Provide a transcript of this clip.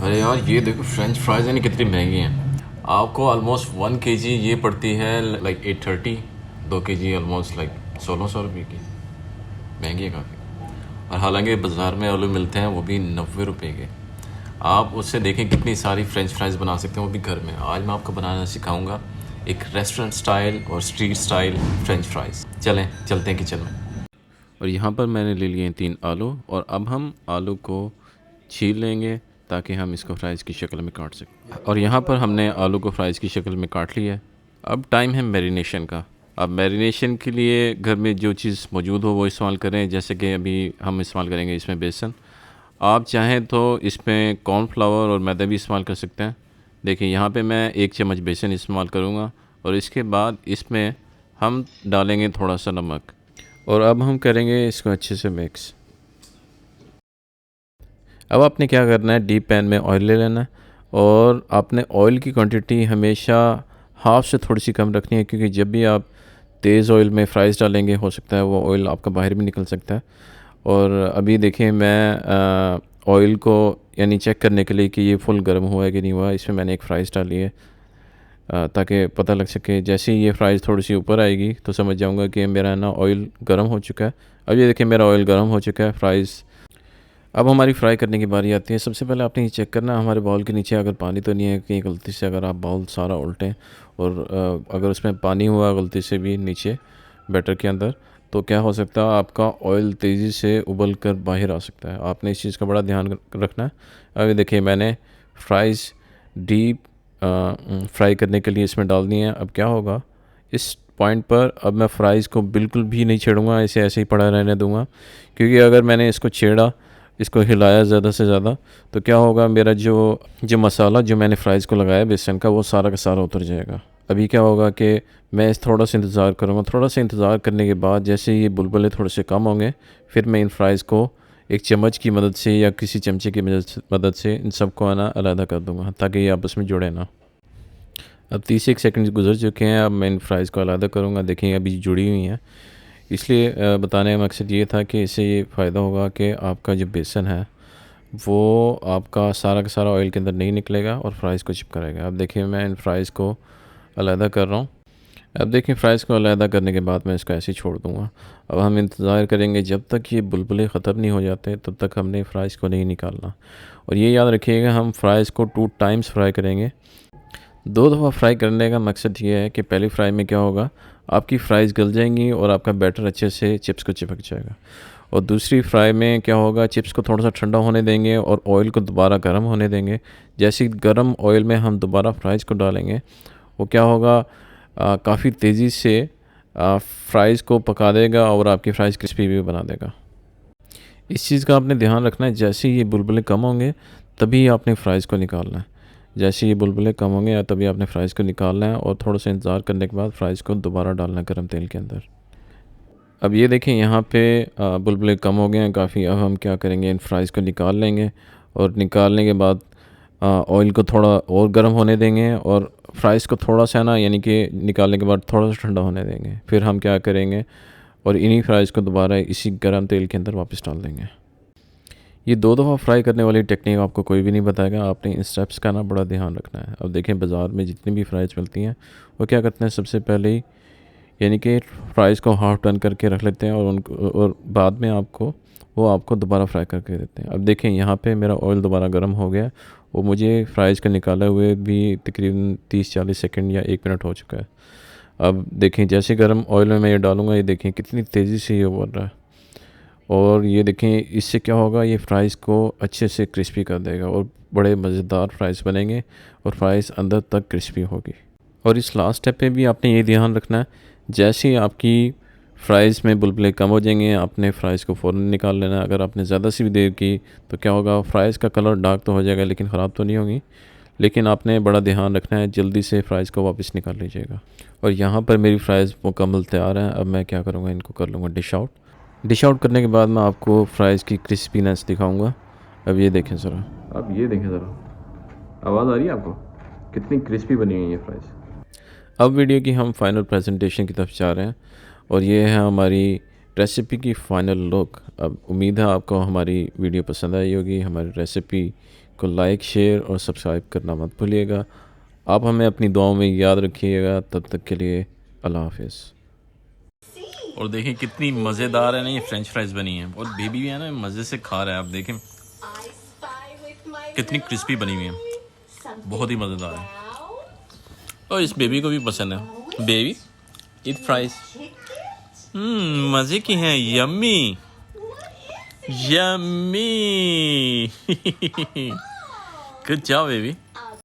अरे यार ये देखो फ्रेंच फ्राइज यानी कितनी महंगी हैं। आपको ऑलमोस्ट 1 kg ये पड़ती है लाइक 830। 2 kg ऑलमोस्ट लाइक 1600 रुपये की। महंगी है काफ़ी। और हालांकि बाज़ार में आलू मिलते हैं वो भी 90 रुपये के। आप उससे देखें कितनी सारी फ्रेंच फ्राइज़ बना सकते हैं वो भी घर में। आज मैं आपको बनाना सिखाऊंगा एक रेस्टोरेंट स्टाइल और स्ट्रीट स्टाइल फ्रेंच फ्राइज़। चलते हैं किचन में। और यहाँ पर मैंने ले लिए 3 आलू और अब हम आलू को छील लेंगे ताकि हम इसको फ्राइज़ की शक्ल में काट सकें। और यहाँ पर हमने आलू को फ्राइज़ की शक्ल में काट लिया है। अब टाइम है मैरिनेशन का। अब मैरिनेशन के लिए घर में जो चीज़ मौजूद हो वो इस्तेमाल करें। जैसे कि अभी हम इस्तेमाल करेंगे इसमें बेसन। आप चाहें तो इसमें कॉर्नफ्लावर और मैदा भी इस्तेमाल कर सकते हैं। देखिए यहाँ पे मैं 1 चम्मच बेसन इस्तेमाल करूँगा और इसके बाद इसमें हम डालेंगे थोड़ा सा नमक और अब हम करेंगे इसको अच्छे से मिक्स। अब आपने क्या करना है, डीप पैन में ऑयल ले लेना है और आपने ऑयल की क्वांटिटी हमेशा हाफ़ से थोड़ी सी कम रखनी है, क्योंकि जब भी आप तेज़ ऑयल में फ्राइज़ डालेंगे हो सकता है वो ऑयल आपका बाहर भी निकल सकता है। और अभी देखिए मैं ऑयल को यानी चेक करने के लिए कि ये फुल गर्म हुआ है कि नहीं हुआ, इसमें मैंने एक फ़्राइज़ डाली है ताकि पता लग सके। जैसे ही ये फ़्राइज़ थोड़ी सी ऊपर आएगी तो समझ जाऊँगा कि मेरा ना ऑयल गर्म हो चुका है। अब ये देखिए मेरा ऑयल गर्म हो चुका है। फ़्राइज़ अब हमारी फ्राई करने की बारी आती है। सबसे पहले आपने ये चेक करना हमारे बाउल के नीचे अगर पानी तो नहीं है, कहीं गलती से अगर आप बाउल सारा उल्टें और अगर उसमें पानी हुआ गलती से भी नीचे बैटर के अंदर, तो क्या हो सकता है आपका ऑयल तेज़ी से उबल कर बाहर आ सकता है। आपने इस चीज़ का बड़ा ध्यान रखना है। अभी देखिए मैंने फ्राइज़ डीप फ्राई करने के लिए इसमें डाल दिए हैं। अब क्या होगा इस पॉइंट पर, अब मैं फ़्राइज़ को बिल्कुल भी नहीं छेड़ूंगा, इसे ऐसे ही पड़ा रहने दूंगा, क्योंकि अगर मैंने इसको छेड़ा, इसको हिलाया ज़्यादा से ज़्यादा, तो क्या होगा मेरा जो मसाला जो मैंने फ़्राइज़ को लगाया बेसन का वो सारा का सारा उतर जाएगा। अभी क्या होगा कि मैं इस थोड़ा सा इंतज़ार करूँगा। थोड़ा सा इंतज़ार करने के बाद जैसे ये बुलबुले थोड़े से कम होंगे, फिर मैं इन फ़्राइज़ को एक चम्मच की मदद से या किसी चमचे की मदद से इन सबको आना अलग कर दूँगा ताकि ये आपस में जुड़े ना। अब 30 सेकंड गुजर चुके हैं। अब मैं इन फ़्राइज़ को अलग करूँगा। देखिए अभी जुड़ी हुई हैं, इसलिए बताने का मकसद ये था कि इससे ये फ़ायदा होगा कि आपका जो बेसन है वो आपका सारा का सारा ऑयल के अंदर नहीं निकलेगा और फ्राइज़ को चिपका रहेगा। अब देखिए मैं इन फ्राइज़ को अलहदा कर रहा हूँ। अब देखिए फ्राइज़ को अलहदा करने के बाद मैं इसको ऐसे ही छोड़ दूँगा। अब हम इंतज़ार करेंगे जब तक ये बुलबुले ख़त्म नहीं हो जाते, तब तक हमने फ़्राइज़ को नहीं निकालना। और ये याद रखिएगा हम फ़्राइज़ को 2 टाइम्स फ्राई करेंगे। 2 दफ़ा फ्राई करने का मकसद ये है कि पहली फ्राई में क्या होगा, आपकी फ़्राइज़ गल जाएंगी और आपका बैटर अच्छे से चिप्स को चिपक जाएगा। और दूसरी फ्राई में क्या होगा, चिप्स को थोड़ा सा ठंडा होने देंगे और ऑयल को दोबारा गर्म होने देंगे। जैसे ही गर्म ऑयल में हम दोबारा फ्राइज़ को डालेंगे, वो क्या होगा काफ़ी तेज़ी से फ्राइज़ को पका देगा और आपकी फ़्राइज़ क्रिस्पी भी बना देगा। इस चीज़ का आपने ध्यान रखना है। जैसे ही ये बुलबुले कम होंगे तभी आपने फ़्राइज़ को निकालना है। जैसे ये बुलबुले कम होंगे तभी आपने फ़्राइज़ को निकालना है और थोड़ा सा इंतज़ार करने के बाद फ़्राइज़ को दोबारा डालना है गर्म तेल के अंदर। अब ये देखें यहाँ पे बुलबुले कम हो गए हैं काफ़ी। अब हम क्या करेंगे, इन फ्राइज़ को निकाल लेंगे और निकालने के बाद ऑयल को थोड़ा और गर्म होने देंगे और फ्राइज़ को थोड़ा सा ना यानी कि निकालने के बाद थोड़ा सा ठंडा होने देंगे। फिर हम क्या करेंगे और इन्हीं फ्राइज़ को दोबारा इसी गर्म तेल के अंदर वापस डाल देंगे। ये 2 दफ़ा फ्राई करने वाली टेक्निक आपको कोई भी नहीं बताएगा। आपने इन स्टेप्स का ना बड़ा ध्यान रखना है। अब देखें बाज़ार में जितनी भी फ्राइज़ मिलती हैं वो क्या करते हैं, सबसे पहले ही यानी कि फ्राइज़ को हाफ़ टर्न करके रख लेते हैं और उनको और बाद में आपको दोबारा फ्राई करके देते हैं। अब देखें यहाँ पे मेरा ऑयल दोबारा गर्म हो गया और मुझे फ्राइज़ को निकाले हुए भी तकरीबन 30-40 सेकंड या 1 मिनट हो चुका है। अब देखें जैसे गर्म ऑयल में मैं ये डालूँगा, ये देखें कितनी तेज़ी से ये उबल रहा है और ये देखें इससे क्या होगा, ये फ्राइज़ को अच्छे से क्रिस्पी कर देगा और बड़े मज़ेदार फ्राइज़ बनेंगे और फ्राइज़ अंदर तक क्रिस्पी होगी। और इस लास्ट स्टेप पे भी आपने ये ध्यान रखना है, जैसे ही आपकी फ्राइज़ में बुलबुले कम हो जाएंगे आपने फ़्राइज़ को फ़ौरन निकाल लेना है। अगर आपने ज़्यादा सी भी देर की तो क्या होगा, फ़्राइज़ का कलर डार्क तो हो जाएगा लेकिन ख़राब तो नहीं होगी। लेकिन आपने बड़ा ध्यान रखना है, जल्दी से फ़्राइज़ को वापस निकाल लीजिएगा। और यहाँ पर मेरी फ़्राइज़ मुकम्मल तैयार हैं। अब मैं क्या करूँगा, इनको कर लूँगा डिश आउट। डिश आउट करने के बाद मैं आपको फ़्राइज़ की क्रिस्पीनेस दिखाऊँगा। अब ये देखें ज़रा, आवाज़ आ रही है आपको, कितनी क्रिस्पी बनी हुई है ये फ़्राइज़। अब वीडियो की हम फाइनल प्रेजेंटेशन की तरफ जा रहे हैं और ये है हमारी रेसिपी की फ़ाइनल लुक। अब उम्मीद है आपको हमारी वीडियो पसंद आई होगी। हमारी रेसिपी को लाइक, शेयर और सब्सक्राइब करना मत भूलिएगा। आप हमें अपनी दुआओं में याद रखिएगा। तब तक के लिए अल्लाह हाफिज़। और देखें कितनी मज़ेदार है ना ये फ्रेंच फ्राइज बनी है, और बेबी भी है ना मज़े से खा रहा है। आप देखें कितनी क्रिस्पी बनी हुई है, बहुत ही मज़ेदार है। और इस बेबी को भी पसंद है। बेबी ईट फ्राइज। मज़े की हैं, yummy yummy. Good job baby.